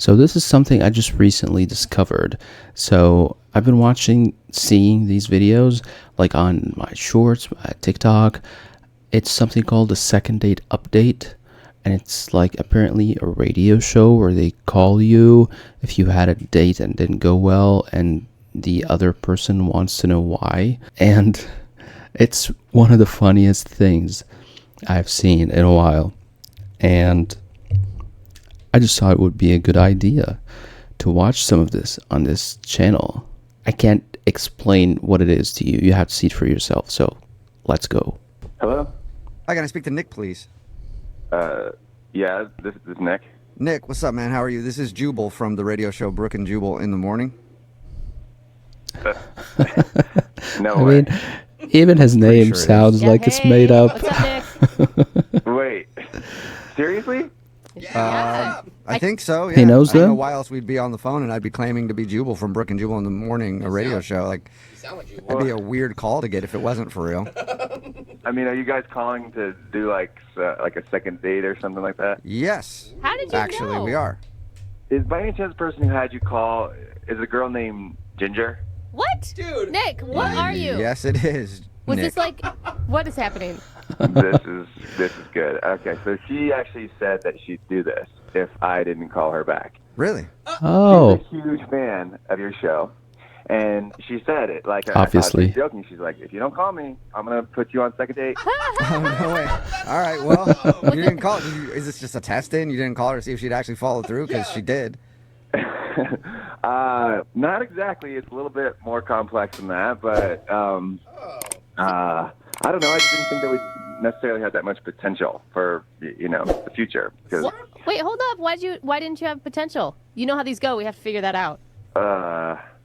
So this is something I just recently discovered. So I've been seeing these videos like on my shorts, TikTok. It's something called a second date update. And it's like apparently a radio show where they call you if you had a date and didn't go well, and the other person wants to know why. And it's one of the funniest things I've seen in a while. And I just thought it would be a good idea to watch some of this on this channel. I can't explain what it is to you. You have to see it for yourself. So let's go. Hello? Hi, can I speak to Nick, please? Yeah, this is Nick. Nick, what's up, man? How are you? This is Jubal from the radio show Brooke and Jubal in the Morning. No I way. mean, even his name sure it is. sounds like it's made up. What's up, Nick? Wait, seriously? Yeah. I think so, yeah. He knows I don't know them? why else we'd be on the phone and I'd be claiming to be Jubal from Brooke and Jubal in the Morning, a radio show. Like, sound like you. that'd be a weird call to get if it wasn't for real. I mean, are you guys calling to do like a second date or something like that? Yes. How did you Actually, know? we are. Is by any chance the person who had you call is a girl named Ginger? What? Dude. Nick, what are you? Yes, it is. Was Nick. this like, what is happening? this is good. Okay, so she actually said that she'd do this if I didn't call her back. Really? Oh, She's a huge fan of your show, and she said it like Obviously. I thought she was joking. She's like, if you don't call me, I'm gonna put you on second date. Oh, no way. All right, well, you didn't call. Is this just a test in? You didn't call her to see if she'd actually follow through? Because she did. Not exactly. It's a little bit more complex than that, but I don't know. I just didn't think that would necessarily have that much potential for the future. Because Wait, hold up. Why didn't you have potential? You know how these go. We have to figure that out.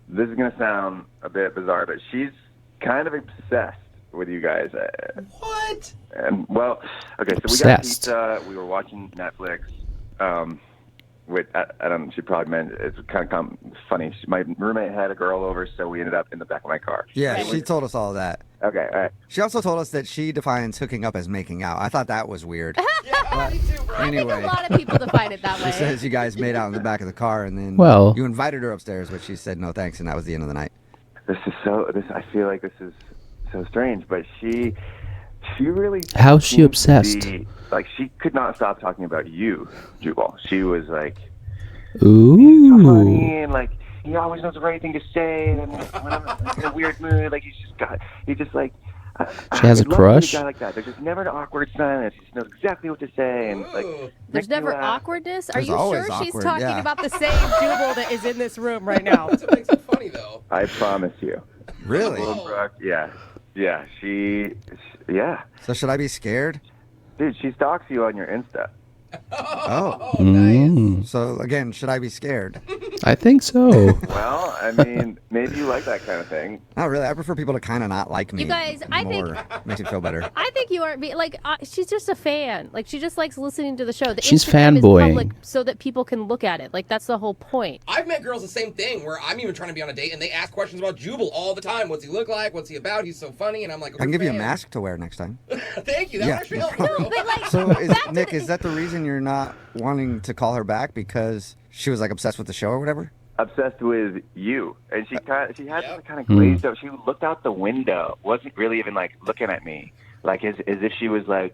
this is gonna sound a bit bizarre, but she's kind of obsessed with you guys. What? And well, okay, so Obsessed. we got pizza. We were watching Netflix. With I don't. She probably meant it's kind of funny. My roommate had a girl over, so we ended up in the back of my car. Yeah, she told us all that. Okay, all right. She also told us that she defines hooking up as making out. I thought that was weird. Yeah, me too, bro. I think Anyway. a lot of people define it that She way. says you guys made out in the back of the car, and then Well- you invited her upstairs, but she said no thanks, and that was the end of the night. This is so. I feel like this is so strange, but she really. How's she seems to obsessed? be- like she could not stop talking about you, Jubal. She was like. Ooh. Funny and like he always knows the right thing to say, and when I'm in a weird mood, like he just like She has a I love crush? a guy like that. There's just never an awkward silence. He just knows exactly what to say, and like Ooh. There's makes me never laugh. awkwardness? Are There's you always sure she's awkward, talking yeah. about the same Jubal that is in this room right now? That's what makes it funny, though. I promise you. Really? Oh. Brooke, yeah, yeah. So should I be scared? Dude, she stalks you on your Insta. Oh. Mm, So again, should I be scared? I think so. Well, I mean, maybe you like that kind of thing. Not really. I prefer people to kind of not like me. You guys, I think- more. Makes me feel better. I think you aren't she's just a fan. Like, she just likes listening to the show. The She's Instagram is fanboying. public so that people can look at it. Like, that's the whole point. I've met girls the same thing where I'm even trying to be on a date and they ask questions about Jubal all the time. What's he look like? What's he about? He's so funny. And I'm like, I can give you a mask to wear next time. Thank you. That Yeah. actually helped me, bro. But, like, So, back to is that the reason you're not wanting to call her back because she was like obsessed with the show or whatever? Obsessed with you, and she had Yep. kind of glazed up. She looked out the window, wasn't really even like looking at me, like as if she was like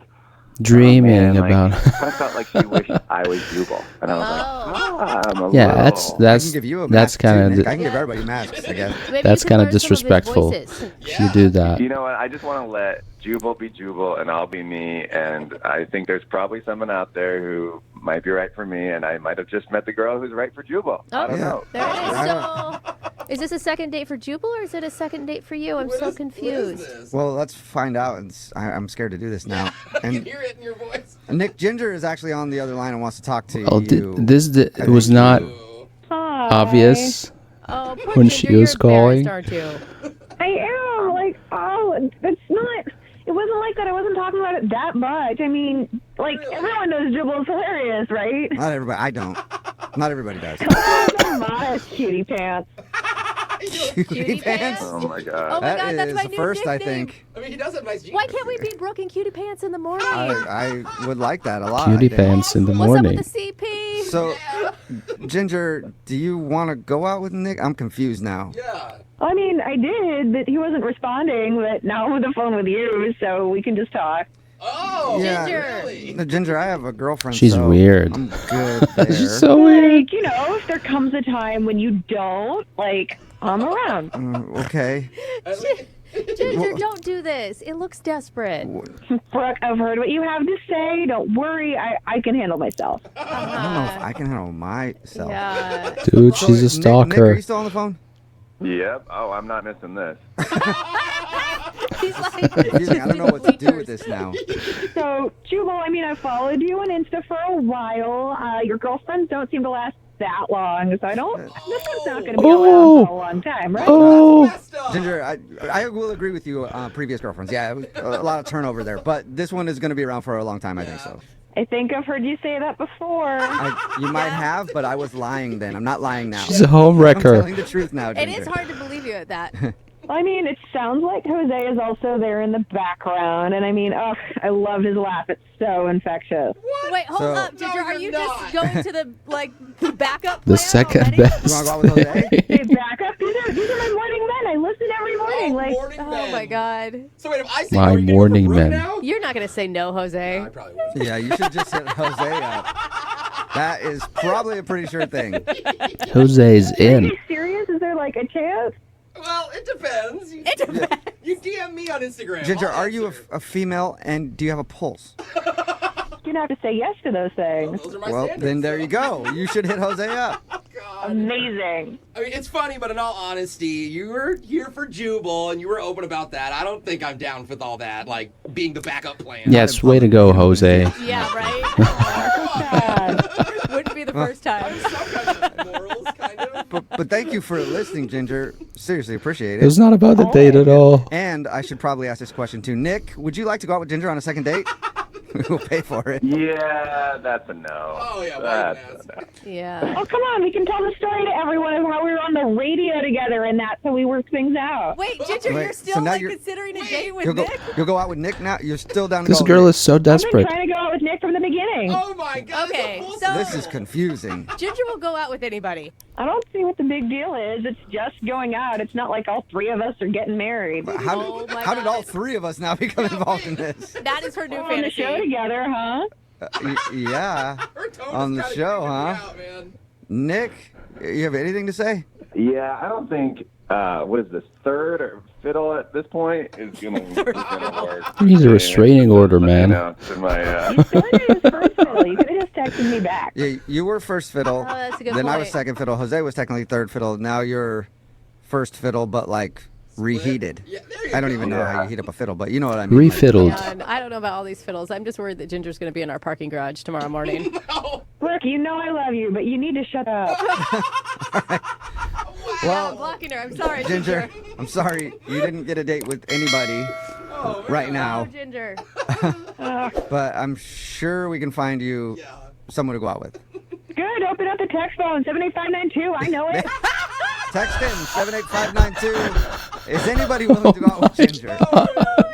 Dreaming oh, man, about. Like, kind of felt like she wished I was Jubal, and I was like, I'm a Yeah, little. that's I that's can give you a that's mask too, kind Nick. I of can give everybody masks, I guess. Maybe that's you could kind of learn some of his disrespectful. voices. if you do that. You know what? I just want to let Jubal be Jubal, and I'll be me. And I think there's probably someone out there who might be right for me, and I might have just met the girl who's right for Jubal. I don't Oh, know. there it is. I So, is this a second date for Jubal or is it a second date for you? I'm What so is- confused. What is this? Well, let's find out. And I'm scared to do this now. I can And hear it in your voice. Nick Ginger is actually on the other line and wants to talk to Oh, you. it was think not Ooh. Hi. obvious. Oh, poor When Ginger, she was you're calling. embarrassed, aren't you? I am. Like, oh, it's not. It wasn't like that. I wasn't talking about it that much. I mean, like, Really? everyone knows Jubal's hilarious, right? Not everybody. I don't. Not everybody does. So modest, cutie pants. Cutie pants? Oh my Oh god. my That God, that's is my the new first, I nickname. think. I mean, he does have nice jeans. Why can't we be Brooke and Cutie Pants in the morning? I would like that a lot. Cutie I think. pants in the What's morning. up with the CP? So, Ginger, do you want to go out with Nick? I'm confused now. Yeah. I mean, I did, but he wasn't responding. But now I'm on the phone with you, so we can just talk. Oh, Yeah. really? No, Ginger, I have a girlfriend. She's so weird. I'm good there. She's so weird. Like, you know, if there comes a time when you don't, like, I'm around. Okay. Ginger, don't do this. It looks desperate. Brooke, I've heard what you have to say. Don't worry, I can handle myself. I don't know if I can handle myself. Yeah. Dude, she's a Nick, stalker. are you still on the phone? Yep. Oh, I'm not missing this. He's like, Confusing. I don't know what to do with this now. So, Jubal, I mean, I followed you on Insta for a while. Your girlfriends don't seem to last that long, so I don't. This one's not going to be around for a long time, right? Oh, Messed up. Ginger, I will agree with you. Previous girlfriends, yeah, it was a lot of turnover there, but this one is going to be around for a long time. I think so. I think I've heard you say that before. You might have, but I was lying then. I'm not lying now. she's a I'm homewrecker. telling the truth now, it Ginger. is hard to believe you at that. I mean, it sounds like Jose is also there in the background, and I mean, oh, I love his laugh. It's so infectious. Wait, hold So- up, Ginger. No, Are you're you not. just going to the backup The plan second already? best. You want to go out with Jose? Hey, back up. These are my morning men. I listen every morning. Like, Morning Oh men. my God. So wait, if I say, My are you gonna morning go for Brooke men. now? You're not going to say no, Jose. I probably would. Yeah, you should just hit Jose up. That is probably a pretty sure thing. Jose's are in. you serious? Is there like a chance? Well, it depends. It depends. You DM me on Instagram. Ginger, I'll are you answer. a female and do you have a pulse? You're gonna have to say yes to those things. Those are my Well, standards. then there you go. You should hit Jose up. God. Amazing. I mean, it's funny, but in all honesty, you were here for Jubal, and you were open about that. I don't think I'm down with all that, like being the backup plan. Yes, way to go, Jose. Yeah, right? Wouldn't be the first time. Some kind of morals, kind of. But thank you for listening, Ginger. Seriously, appreciate It was it. not about the date at all. And I should probably ask this question too. Nick, would you like to go out with Ginger on a second date? We'll pay for it. Yeah, that's a no. Oh, yeah, why That's even a no. Yeah. Oh, come on. We can tell the story to everyone of how we were on the radio together and that, so we worked things out. Wait, Ginger, Wait, you're so still now like you're- considering a date with You'll go, Nick? you'll go out with Nick now? You're still down to This go girl with is so I've been desperate. trying to go out with Nick from the beginning. Oh my God. it's a Okay, full so- Nick? This is circle. confusing. Ginger will go out with anybody. I don't see what the big deal is. It's just going out. It's not like all three of us are getting married. How, Oh my how did God. all three of us now become involved in this? That is her new We're on the fantasy. show together, huh? Yeah. Her tone On is the kinda show, creeping me huh? out, man. Nick, you have anything to say? Yeah, I don't think what is this, third or fiddle at this point is gonna work. You need a restraining order, man. To my, You still did his first fiddle. You could have just texted me back. Yeah, you were first fiddle. Oh, that's a good then I was point. second fiddle. Jose was technically third fiddle. Now you're first fiddle, but like reheated. Yeah, there you I don't go. even know how Yeah. you heat up a fiddle, but you know what I mean. like- Refiddled. Yeah, and I don't know about all these fiddles. I'm just worried that Ginger's going to be in our parking garage tomorrow morning. No. Look, you know I love you, but you need to shut up. Yeah, I'm Well, blocking her. I'm sorry, Ginger, I'm sorry you didn't get a date with anybody Oh, right Oh, now, Ginger. but I'm sure we can find you Yeah. someone to go out with. Good. Open up the text phone, 78592. I know it. Text in 78592. Is anybody willing to go out with Ginger? Oh my God,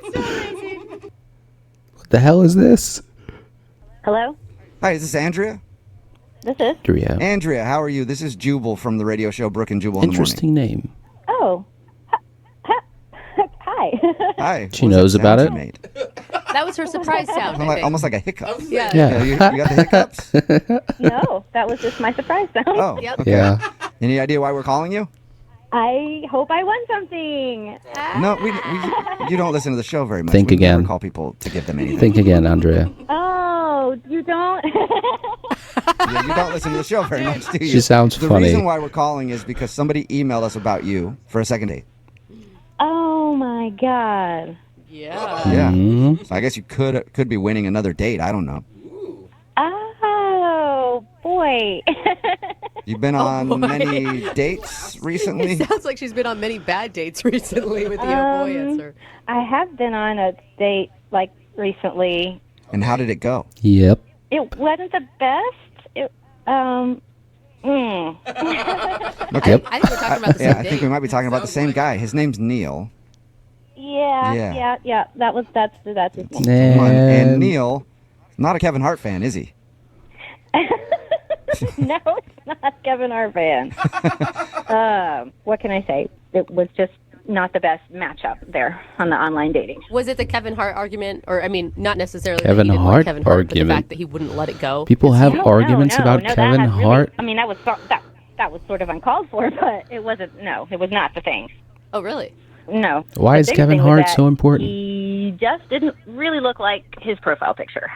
it's so amazing. What the hell is this? Hello? Hi, is this Andrea? This is? Andrea. Andrea, how are you? This is Jubal from the radio show Brooke and Jubal in the morning. Interesting name. Oh. Hi. Hi. She what was knows that about sound it? you made? That was her surprise sound. I think. Almost like a hiccup. Yeah. Yeah. You got the hiccups? No, that was just my surprise sound. Oh, Yep. okay. Yeah. Any idea why we're calling you? I hope I won something. No, you don't listen to the show very much. Think we never again. call people to give them anything. Think again, Andrea. Oh, you don't? Yeah, you don't listen to the show very much, do you? She sounds the funny. reason why we're calling is because somebody emailed us about you for a second date. Oh, my God. Yeah. Yeah. Mhm. So I guess you could be winning another date. I don't know. Oh, boy. You've been on boy. many dates recently? It sounds like she's been on many bad dates recently with the oh boy answer. I have been on a date like recently. And how did it go? Yep. It wasn't the best. Okay. Yep. I think we're talking about the same Yeah, I date. think we might be talking about the Sounds same like guy. His name's Neil. Yeah. That's his name. Come on. And And Neil, not a Kevin Hart fan, is he? No, it's not Kevin Hart fan. What can I say? It was just not the best matchup there on the online dating. Was it the Kevin Hart argument? Or, I mean, not necessarily Kevin that he didn't Hart like Kevin Hart, but the argument. fact that he wouldn't let it go. People have No, arguments no, about that Kevin had really- Hart. I mean, that was sort of uncalled for, but it wasn't. No, it was not the thing. Oh, really? No. Why The is big Kevin thing was Hart that so important? He just didn't really look like his profile picture.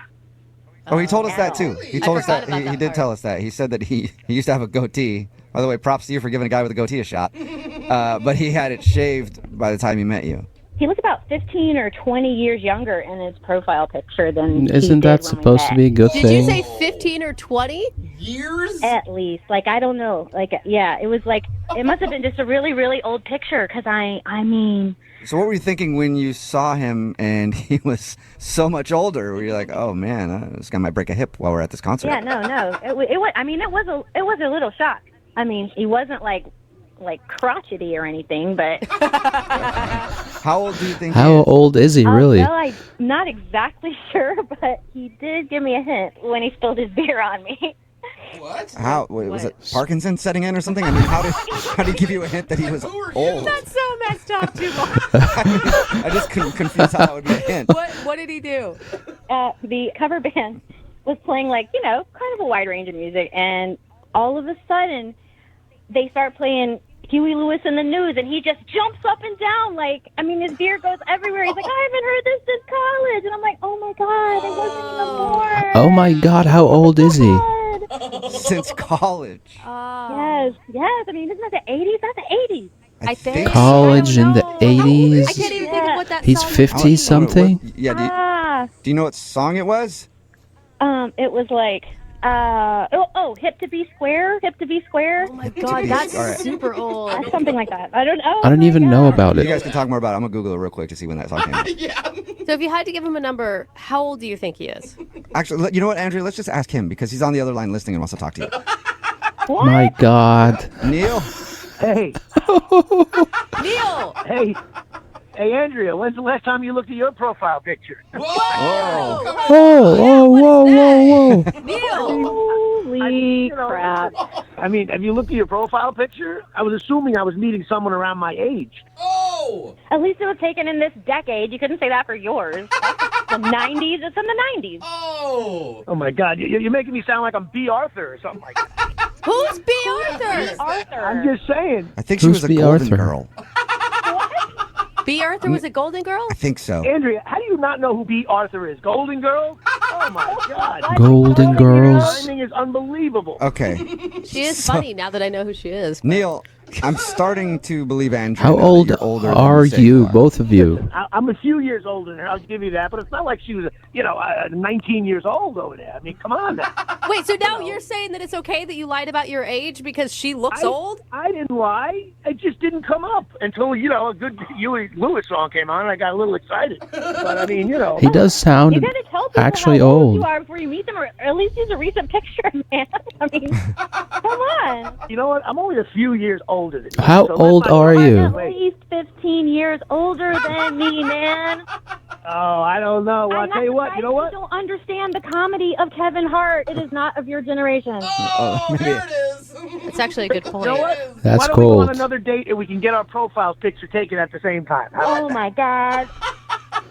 Oh, he told us that too. He I told us forgot that. about He that did part. tell us that. He said that he used to have a goatee. By the way, props to you for giving a guy with a goatee a shot. But he had it shaved by the time he met you. He looked about 15 or 20 years younger in his profile picture than he Isn't did that when we supposed to met. be a good Did thing? you say 15 or 20? Years? At least, like, I don't know, like, yeah, it was like, it must have been just a really, really old picture, because I mean, So what were you thinking when you saw him and he was so much older? Were you like, oh man, this guy might break a hip while we're at this concert? yeah, no, it was, I mean, it was a little shock. I mean, he wasn't like crotchety or anything, but How old do you think? How he is? old is he really? well, I'm not exactly sure, but he did give me a hint when he spilled his beer on me. What? How was it Parkinson's setting in or something? I mean, how did he give you a hint that he was Who are you? old? That's so messed up, Jubal. I just couldn't confuse how that would be a hint. What did he do? The cover band was playing, like, you know, kind of a wide range of music, and all of a sudden they start playing Huey Lewis and the News, and he just jumps up and down, like, I mean, his beer goes everywhere. He's like, I haven't heard this since college, and I'm like, oh my god, it wasn't even born. Oh my God, how old is he? God. Since college. Yes. I mean, isn't that the 80s? That's the 80s. I think. College in the I 80s. can't even think of what that He's song 50 is. something. Yeah. Do you know what song it was? It was like, Hip to Be Square, Hip to Be Square. Oh my god, that's All right. super old. Something like that. I don't know. I don't even know about You it. guys can talk more about it. I'm gonna Google it real quick to see when that song came out. Yeah. So if you had to give him a number, how old do you think he is? Actually, you know what, Andrea? Let's just ask him because he's on the other line listening and wants to talk to you. My God. Neil. Hey, Neil! hey, Andrea, when's the last time you looked at your profile picture? Whoa! Whoa. Neil! Holy crap. I mean, have you looked at your profile picture? I was assuming I was meeting someone around my age. Oh! At least it was taken in this decade. You couldn't say that for yours. That's the 90s. It's in the 90s. Oh! Oh my God, you're making me sound like I'm B. Arthur or something like that. Who's B. Arthur? Arthur. I'm just saying. I think she Who's was a the golden Arthur? girl. B. Arthur was a golden girl? I think so. Andrea, how do you not know who B. Arthur is? Golden Girl? Oh my God. Golden Your Girls. timing is unbelievable. Okay. She is funny now that I know who she is. Neil, I'm starting to believe Andrea. How now that old you're older than are say you, are. both of you? I'm a few years older than her, I'll give you that, but it's not like she was, 19 years old over there. I mean, come on now. Wait, so now you're saying that it's okay that you lied about your age because she looks old? I didn't lie. It just didn't come up until, a good Huey Lewis song came on and I got a little excited. But I mean, He does sound You gotta tell people actually how old old. you are before you meet them, or at least use a recent picture, man. I mean, come on. You know what? I'm only a few years older than you. How so let's old not- are you? At least 15 years older than me, man. Oh, I don't know. Well, I'll I'm tell you what. You know what? don't understand the comedy of Kevin Hart. It is not of your generation. Oh, maybe- there it is. It's actually a good point. You know what? That's Why don't we go on cold. another date and we can get our profile picture taken at the same time? How about Oh that? my God.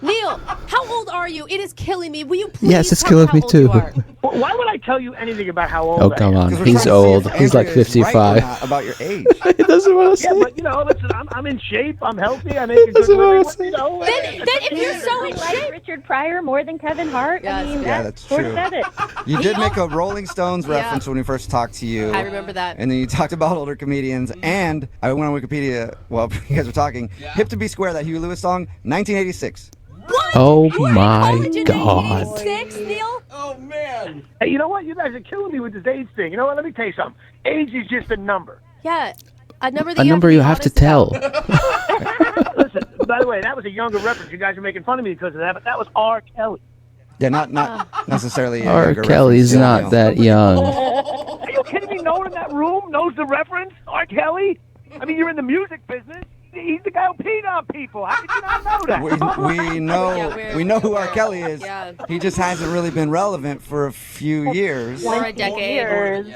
Neil, how old are you? It is killing me. Will you please Yes, it's tell killing how me old too. you are? Well, why would I tell you anything about how old Oh, I come am? on. 'Cause we're He's trying to see old. if He's like Andrea is right or 55. not about your age. He doesn't want to Yeah, say but listen, I'm in shape. I'm healthy. I make a good doesn't wanna living. say- Then if you're so in Like shape, Richard Pryor more than Kevin Hart? Yes. I mean, Yeah, that that's sort true. of said it. You did make a Rolling Stones reference when we first talked to you. I remember that. And then you talked about older comedians, and I went on Wikipedia while you guys were talking. Hip to Be Square, that Huey Lewis song, 1986. What? Oh my College in God. 1986, Neil? Oh, man. Hey, you know what? You guys are killing me with this age thing. You know what? Let me tell you something. Age is just a number. Yeah, a number that A number you have to tell. Listen, by the way, that was a younger reference. You guys are making fun of me because of that, but that was R. Kelly. Yeah, not necessarily. a R. younger Kelly's reference, not that young. Are you kidding me? No one in that room knows the reference? R. Kelly? I mean, you're in the music business. He's the guy who peed on people. How did you not know that? We know who R. Kelly is. Yeah. He just hasn't really been relevant for a few years. Or a decade. Years.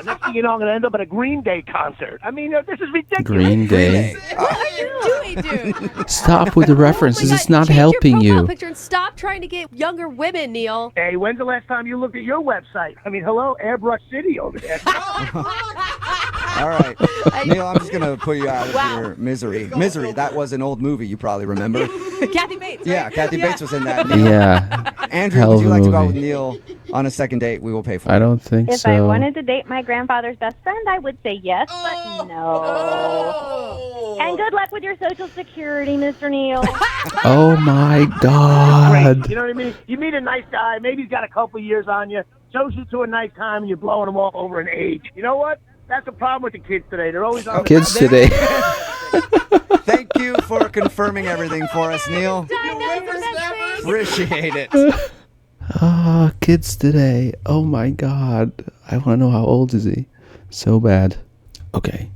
Next thing you know, I'm going to end up at a Green Day concert. I mean, this is ridiculous. Green Day. What are you doing, dude? Stop with the references. Oh my It's God, not change helping your profile you. picture and stop trying to get younger women, Neil. Hey, when's the last time you looked at your website? I mean, hello, Airbrush City over there. All right. Neil, I'm just going to put you out of your misery. Misery, that was an old movie you probably remember. Kathy Bates. Right? Yeah, Kathy Bates was in that. Yeah. Andrew, Hell would of you a like to go out movie. with Neil on a second date? We will pay for it. I don't think If so. I wanted to date my grandfather's best friend, I would say yes, but no. Oh. And good luck with your Social Security, Mr. Neil. Oh my Great. God. You know what I mean? You meet a nice guy, maybe he's got a couple years on you, shows you to a nice time, and you're blowing him off over an age. You know what? That's the problem with the kids today. They're always on Kids today. Thank you for confirming everything for us, Neil. Appreciate it. Ah, kids today. Oh my God. I want to know how old is he. So bad. Okay.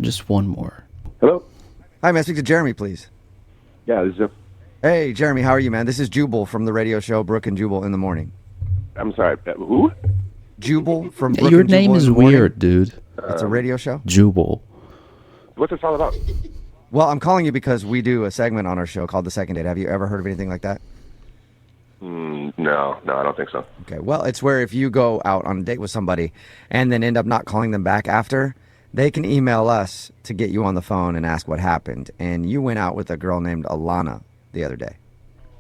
Just one more. Hello? Hi, may I speak to Jeremy, please? Yeah, this is Hey, Jeremy, how are you, man? This is Jubal from the radio show Brooke and Jubal in the Morning. I'm sorry, who? Jubal from Brooke Your and Jubal name in is the Morning. weird, dude. It's a radio show? Jubal. What's this all about? Well, I'm calling you because we do a segment on our show called The Second Date. Have you ever heard of anything like that? No, I don't think so. Okay, well, it's where if you go out on a date with somebody and then end up not calling them back after, they can email us to get you on the phone and ask what happened. And you went out with a girl named Alana the other day.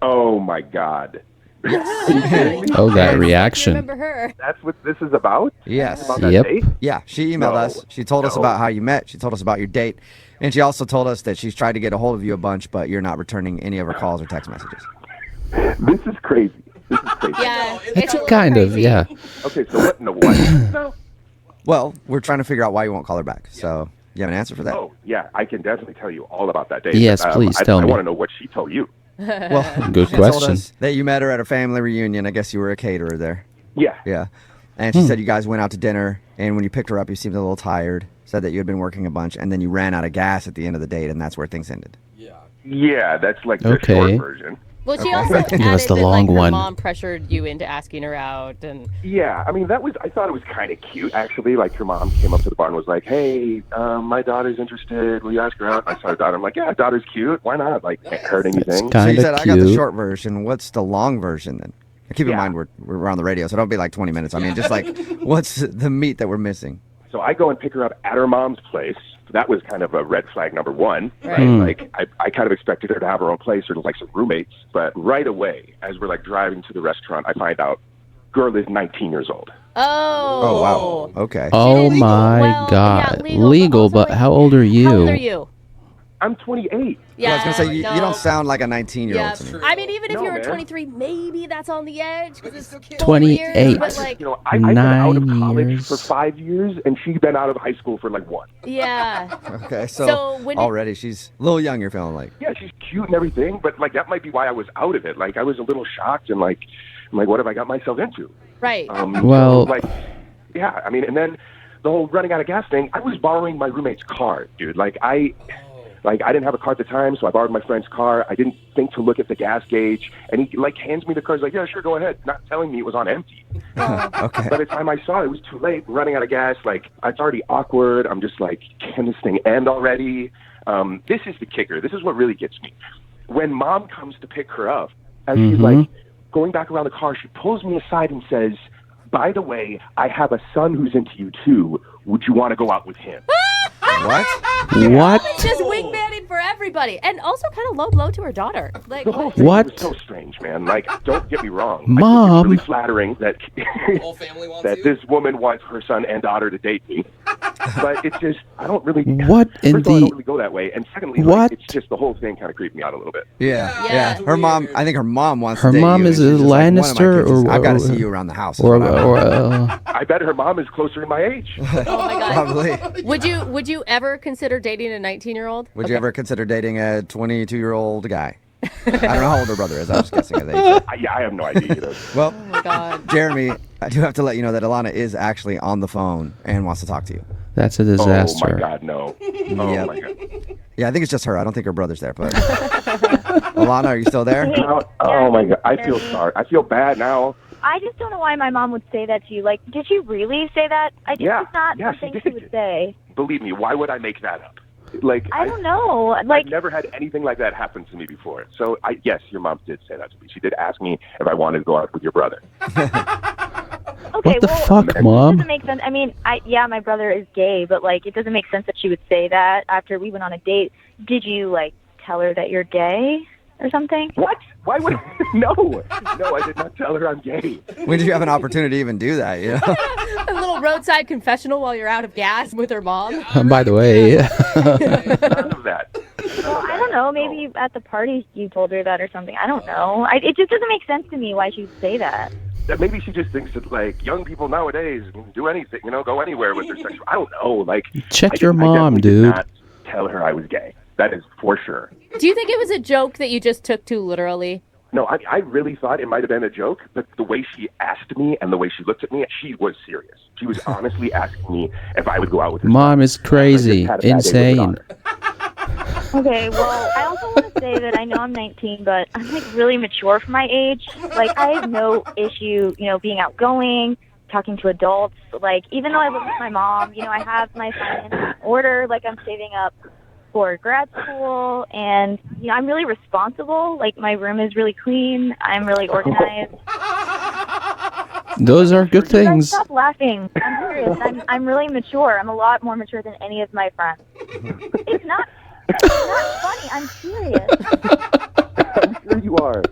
Oh, my God. Oh, that reaction. Remember her? That's what this is about? Yes. About that Yep. date? Yeah, she emailed No. us. She told us No. about how you met. She told us about your date. And she also told us that she's tried to get a hold of you a bunch, but you're not returning any of her calls or text messages. This is crazy. This is crazy. Yeah. It's a little kind of, crazy. yeah. Okay, so what in the what? No. Well, we're trying to figure out why you won't call her back. So, you have an answer for that? Oh, yeah, I can definitely tell you all about that date. Yes, please, tell I me. want to know what she told you. Well, Good she told question. us that you met her at a family reunion. I guess you were a caterer there. Yeah. Yeah. And she said you guys went out to dinner, and when you picked her up, you seemed a little tired. Said that you had been working a bunch, and then you ran out of gas at the end of the date, and that's where things ended. Yeah, that's like the Okay. short version. Well, she also added Give us the that, long like, her one. mom pressured you into asking her out, and Yeah, I mean, I thought it was kind of cute, actually. Like, her mom came up to the bar and was like, hey, my daughter's interested. Will you ask her out? I saw her daughter. I'm like, yeah, daughter's cute. Why not? Like, can't hurt anything. So you Kinda said, I got the cute. short version. What's the long version then? Keep in Yeah. mind, we're on the radio, so don't be like 20 minutes. I mean, just like, what's the meat that we're missing? So I go and pick her up at her mom's place. That was kind of a red flag number one. Right. Like, I kind of expected her to have her own place or like some roommates. But right away, as we're like driving to the restaurant, I find out girl is 19 years old. Oh, wow. Okay. Oh Legal. my Well, God. yeah, legal, but but also, how old are you? how old are you? I'm 28. Yeah, I was going to say, you no. don't sound like a 19-year-old Yeah, to me. I mean, even if No, you were man. 23, maybe that's on the edge. 'Cause it's 28. 4 years, but like, You know, I've been out of 9 college years. for 5 years, and she's been out of high school for like 1. yeah. Okay, So so, when did- already she's a little young, you're feeling like. Yeah, she's cute and everything, but like that might be why I was out of it. Like I was a little shocked and like, I'm like, what have I got myself into? Right. Well- so, like, yeah, I mean, and then the whole running out of gas thing. I was borrowing my roommate's car, dude. Like I didn't have a car at the time, so I borrowed my friend's car. I didn't think to look at the gas gauge, and he like hands me the car. He's like, yeah, sure, go ahead, not telling me it was on empty. Okay. By the time I saw it, it was too late. We're running out of gas. Like, it's already awkward. I'm just like, can this thing end already? This is the kicker. This is what really gets me. When mom comes to pick her up, as she's like going back around the car, she pulls me aside and says, by the way, I have a son who's into you too. Would you want to go out with him? What? What? Just wingmanning for everybody, and also kind of low blow to her daughter. Like, The whole thing What? was so strange, man. Like, don't get me wrong. I Mom. think it's really flattering that Whole family wants that you? this woman wants her son and daughter to date me. But it's just, I don't really. What in First of all, I the- don't really go that way, and secondly, What? like, it's just the whole thing kind of creeped me out a little bit. Yeah, Yeah. yeah. Her mom, I think her mom wants Her to date mom you, is and a she's just like, one of my Lannister kids is- or- I've got to or- see you around the house. is Or, what I want. I bet her mom is closer to my age. oh my god. Probably. Would you ever consider dating a 19-year-old? Would you ever consider dating a 22-year-old guy? I don't know how old her brother is. I was just guessing. I have no idea either. Well, Oh my god. Jeremy, I do have to let you know that Alana is actually on the phone and wants to talk to you. That's a Oh disaster. my God, no. Oh Yep. my God. Yeah, I think it's just her. I don't think her brother's there. But Alana, are you still there? No, oh my God, I feel sorry. I feel bad now. I just don't know why my mom would say that to you. Like, did she really say that? It's not Yeah, she something did. she would say. Believe me, why would I make that up? Like, I don't know. Like, I've never had anything like that happen to me before. So, yes, your mom did say that to me. She did ask me if I wanted to go out with your brother. okay, What the fuck, it Mom? doesn't make sense. I mean, my brother is gay, but like, it doesn't make sense that she would say that after we went on a date. Did you like tell her that you're gay or something? What? Why would no? No, I did not tell her I'm gay. When did you have an opportunity to even do that? You know? A little roadside confessional while you're out of gas with her mom. By the way, None of that. Well, I don't know. Maybe at the party you told her that or something. I don't know. It just doesn't make sense to me why she would say that. Maybe she just thinks that like young people nowadays can do anything, go anywhere with their sexual. I don't know. Like, check your I mom, definitely dude. Did not tell her I was gay. That is for sure. Do you think it was a joke that you just took too literally? No, I really thought it might have been a joke, but the way she asked me and the way she looked at me, she was serious. She was honestly asking me if I would go out with her. Mom is crazy, insane. Okay, well, I also want to say that I know I'm 19, but I'm like really mature for my age. Like, I have no issue, being outgoing, talking to adults. Like, even though I live with my mom, I have my finances in order. Like, I'm saving up for grad school, and I'm really responsible. Like, my room is really clean. I'm really organized. Those are good Guys, things. stop laughing. I'm serious. I'm really mature. I'm a lot more mature than any of my friends. It's not funny. I'm serious. I'm sure you are.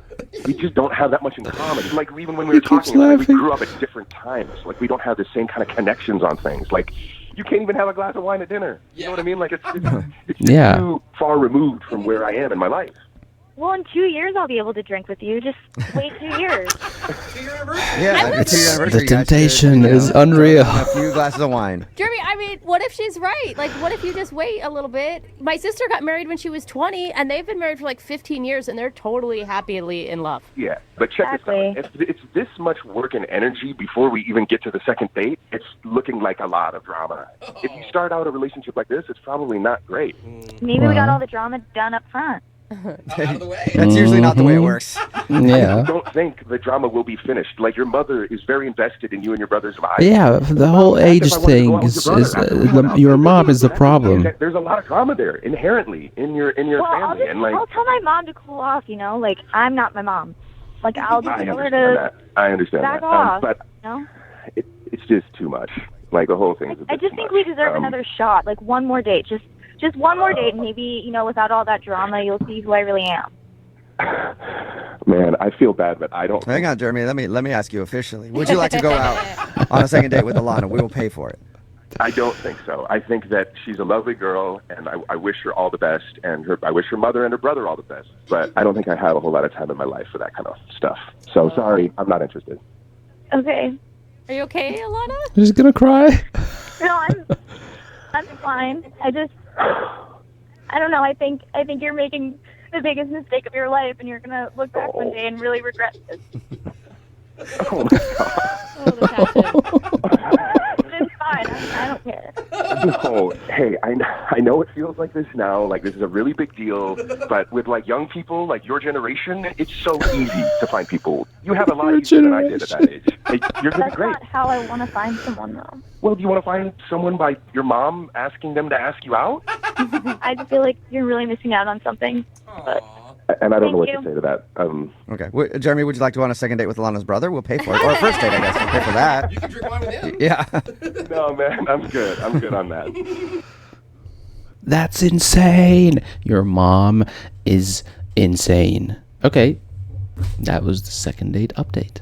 We just don't have that much in common. Like, even when we were keeps talking, like, we laughing. grew up at different times. Like, we don't have the same kind of connections on things. Like, you can't even have a glass of wine at dinner. You know what I mean? Like, it's Yeah. too far removed from where I am in my life. Well, in 2 years, I'll be able to drink with you. Just wait 2 years. Yeah, The 2-year anniversary, you guys temptation should, is unreal. A few glasses of wine. Jeremy, I mean, what if she's right? Like, what if you just wait a little bit? My sister got married when she was 20, and they've been married for like 15 years, and they're totally happily in love. Yeah, but check Exactly. this out. If it's this much work and energy before we even get to the second date, it's looking like a lot of drama. If you start out a relationship like this, it's probably not great. Maybe we got all the drama done up front. Out of the way. That's usually not the way it works. I Yeah. don't think the drama will be finished. Like, your mother is very invested in you and your brother's lives. Yeah, the whole age thing is your mom is the problem. There's a lot of drama there inherently in your family, and like I'll tell my mom to cool off. Like, I'm not my mom. Like, I'll just I tell her understand to that. I understand back that. off. But it's just too much. Like, the whole thing is a bit I just too think much. we deserve another shot. Like, one more date. Just one more date, and maybe, without all that drama, you'll see who I really am. Man, I feel bad, but I don't. Hang on, Jeremy. Let me ask you officially. Would you like to go out on a second date with Alana? We will pay for it. I don't think so. I think that she's a lovely girl, and I wish her all the best, and I wish her mother and her brother all the best. But I don't think I have a whole lot of time in my life for that kind of stuff. So sorry, I'm not interested. Okay. Are you okay, Alana? She's gonna cry. No, I'm fine. I don't know. I think you're making the biggest mistake of your life, and you're gonna look back one day and really regret this. Oh my God. Oh, the passion. It's fine. I don't care. No, hey, I know it feels like this now, like this is a really big deal, but with like young people, like your generation, it's so easy to find people. You have a lot easier than I did at that age. Hey, you're gonna be That's great. not how I want to find someone, though. Well, do you want to find someone by your mom asking them to ask you out? I just feel like you're really missing out on something. But And I don't know what Thank to you. say to that. Okay. Jeremy, would you like to go on a second date with Alana's brother? We'll pay for it. Or a first date, I guess. We'll pay for that. You can drink wine with him. Yeah. No, man, I'm good. I'm good on that. That's insane. Your mom is insane. Okay, that was the second date update.